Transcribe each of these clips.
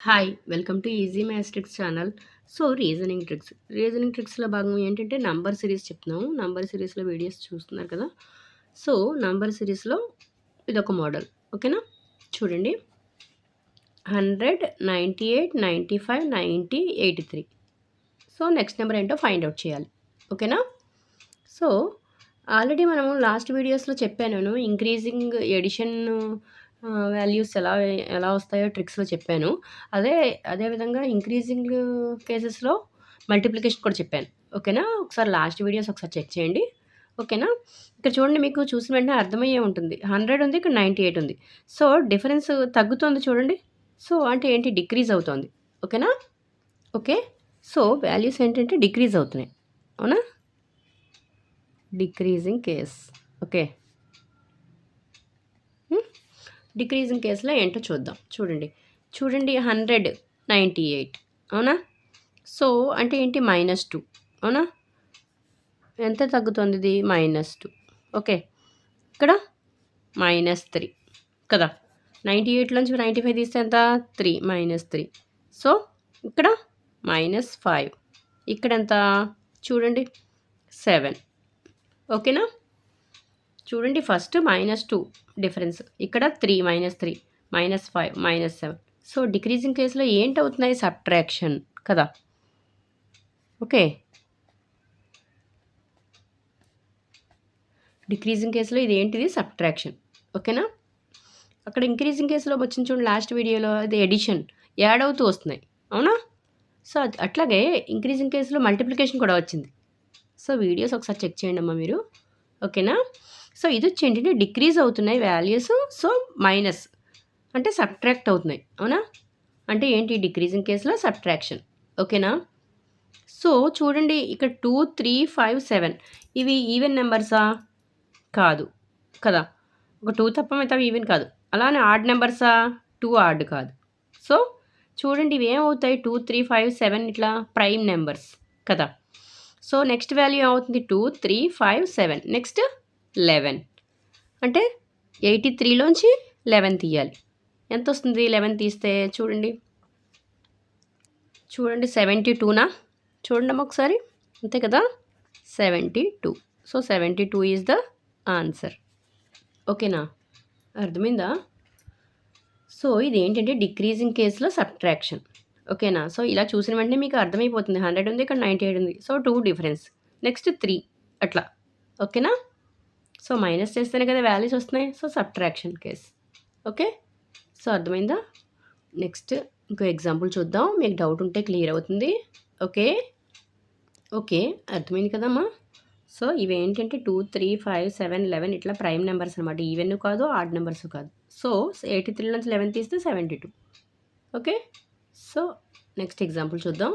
Hi! Welcome to easy maths tricks channel. So, reasoning ట్రిక్స్‌లో భాగం ఏంటంటే నంబర్ సిరీస్ చెప్తున్నాము. నంబర్ సిరీస్‌లో వీడియోస్ చూస్తున్నారు కదా! సో, నంబర్ సిరీస్‌లో ఇదొక మోడల్. ఓకేనా? చూడండి. 100, 98, 95, 90, 83. సో, నెక్స్ట్ నెంబర్ ఏంటో ఫైండ్ ఔట్ చేయాలి. ఓకేనా? సో, ఆల్రెడీ మనము లాస్ట్ వీడియోస్‌లో చెప్పాను నేను. ఇంక్రీజింగ్ ఎడిషన్ వాల్యూస్ ఎలా వస్తాయో ట్రిక్స్‌లో చెప్పాను. అదే విధంగా ఇంక్రీజింగ్ కేసెస్‌లో మల్టిప్లికేషన్ కూడా చెప్పాను. ఓకేనా? ఒకసారి లాస్ట్ వీడియోస్ ఒకసారి చెక్ చేయండి. ఓకేనా? ఇక్కడ చూడండి, మీకు చూసిన వెంటనే అర్థమయ్యే ఉంటుంది. 100 ఉంది. ఇక్కడ 98 ఉంది. సో, డిఫరెన్స్ తగ్గుతోంది చూడండి. సో, అంటే ఏంటి? డిక్రీజ్ అవుతోంది. ఓకేనా? ఓకే. సో, వాల్యూస్ ఏంటంటే డిక్రీజ్ అవుతున్నాయి. అవునా? Decreasing case. ఓకే. డిక్రీజింగ్ కేస్‌లో ఏంటో చూద్దాం. చూడండి 100, 98 అవునా? సో, అంటే ఏంటి? -2 అవునా? ఎంత తగ్గుతోంది ఇది? -2. ఓకే. ఇక్కడ -3 కదా! 98లోంచి 95 తీస్తే ఎంత? 3 -3. సో, ఇక్కడ -5. ఇక్కడెంత? చూడండి 7. ఓకేనా? చూడండి, ఫస్ట్ -2 డిఫరెన్స్. ఇక్కడ 3 -3 -5 -7. సో, డిక్రీజింగ్ కేస్‌లో ఏంటవుతున్నాయి? సబ్ట్రాక్షన్ కదా! ఓకే. డిక్రీజింగ్ కేస్‌లో ఇదేంటిది? సబ్ట్రాక్షన్. ఓకేనా? అక్కడ ఇంక్రీజింగ్ కేస్‌లో వచ్చింది చూడండి, లాస్ట్ వీడియోలో అది ఎడిషన్. యాడ్ అవుతూ వస్తున్నాయి. అవునా? సో, అట్లాగే ఇంక్రీజింగ్ కేస్‌లో మల్టిప్లికేషన్ కూడా వచ్చింది. సో, వీడియోస్ ఒకసారి చెక్ చేయండమ్మా మీరు. ఓకేనా? సో, ఇదొచ్చి ఏంటంటే డిక్రీజ్ అవుతున్నాయి వాల్యూస్. సో, మైనస్ అంటే సబ్ట్రాక్ట్ అవుతున్నాయి. అవునా? అంటే ఏంటి? డిక్రీజింగ్ కేస్‌లో సబ్ట్రాక్షన్. ఓకేనా? సో, చూడండి, ఇక్కడ 2, 3, 5, 7 ఇవి ఈవెన్ నంబర్సా? కాదు. కదా! ఒక 2 తప్ప మిగతావి ఈవెన్ కాదు. అలానే ఆడ్ నంబర్సా? 2 ఆడ్ కాదు. సో, చూడండి, ఇవేమవుతాయి? 2, 3, 5, 7 ఇట్లా ప్రైమ్ నంబర్స్ కదా! సో, నెక్స్ట్ వాల్యూ ఏమవుతుంది? 2, 3, 5, 7 నెక్స్ట్ 11 అంటే 83లోంచి 11 తీయాలి. ఎంతొస్తుంది 11 తీస్తే? చూడండి 72నా? చూడండమ్మా ఒకసారి. అంతే కదా! 72. So, 72 is the answer. ఓకేనా? అర్థమైందా? సో, ఇదేంటంటే డిక్రీజింగ్ కేస్‌లో సబ్ట్రాక్షన్. ఓకేనా? సో, ఇలా చూసిన వెంటనే మీకు అర్థమైపోతుంది. 100 ఉంది. ఇక్కడ 98 ఉంది. So, 2 difference. నెక్స్ట్ 3 అట్లా. ఓకేనా? సో, మైనస్ చేస్తేనే కదా వాల్యూస్ వస్తున్నాయి. So, subtraction case. Okay. So, అర్థమైందా? నెక్స్ట్ ఇంకో ఎగ్జాంపుల్ చూద్దాం. మీకు డౌట్ ఉంటే క్లియర్ అవుతుంది. ఓకే. ఓకే. అర్థమైంది కదమ్మా! సో, ఇవేంటంటే 2, 3, 5, 7, 11 ఇట్లా ప్రైమ్ నంబర్స్ అనమాట. ఈవెన్ కాదు, ఆడ్ నంబర్స్ కాదు. సో, 83 నుంచి 11 తీస్తే 72. ఓకే. సో, నెక్స్ట్ ఎగ్జాంపుల్ చూద్దాం.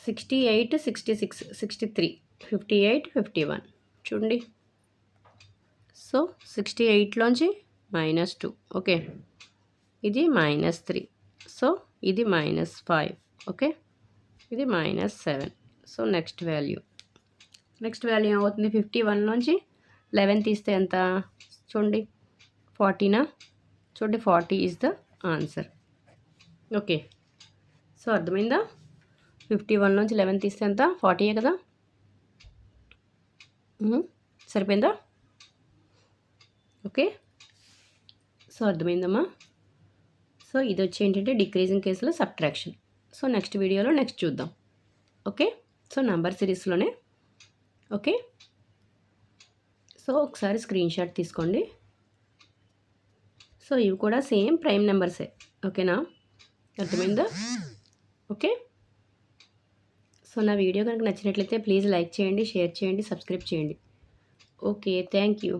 68, 66, 63, 58, 51 చూడండి. సో, 68లోంచి -2 ఓకే. ఇది -3. సో, ఇది -5 ఓకే. ఇది -7. సో, నెక్స్ట్ వాల్యూ ఏమవుతుంది? 51లోంచి 11 తీస్తే ఎంత? చూడండి 40నా? చూడండి 40 is the answer. Okay. So, అర్థమైందా? 51 నుంచి 11 తీస్తే ఎంత? 40 కదా! సరిపోయిందా? ఓకే. సో, అర్థమైందమ్మా? సో, ఇదొచ్చి ఏంటంటే డిక్రీజింగ్ కేసులో సబ్ట్రాక్షన్. సో, నెక్స్ట్ వీడియోలో నెక్స్ట్ చూద్దాం. ఓకే. సో, నంబర్ సిరీస్‌లోనే. ఓకే. సో, ఒకసారి స్క్రీన్‌షాట్ తీసుకోండి. సో, ఇవి కూడా సేమ్ ప్రైమ్ నంబర్సే. ఓకేనా? అర్థమైందా? ఓకే. సో, నా వీడియో కనుక నచ్చినట్లయితే ప్లీజ్ లైక్ చేయండి, షేర్ చేయండి, సబ్స్క్రైబ్ చేయండి. ఓకే. Thank you.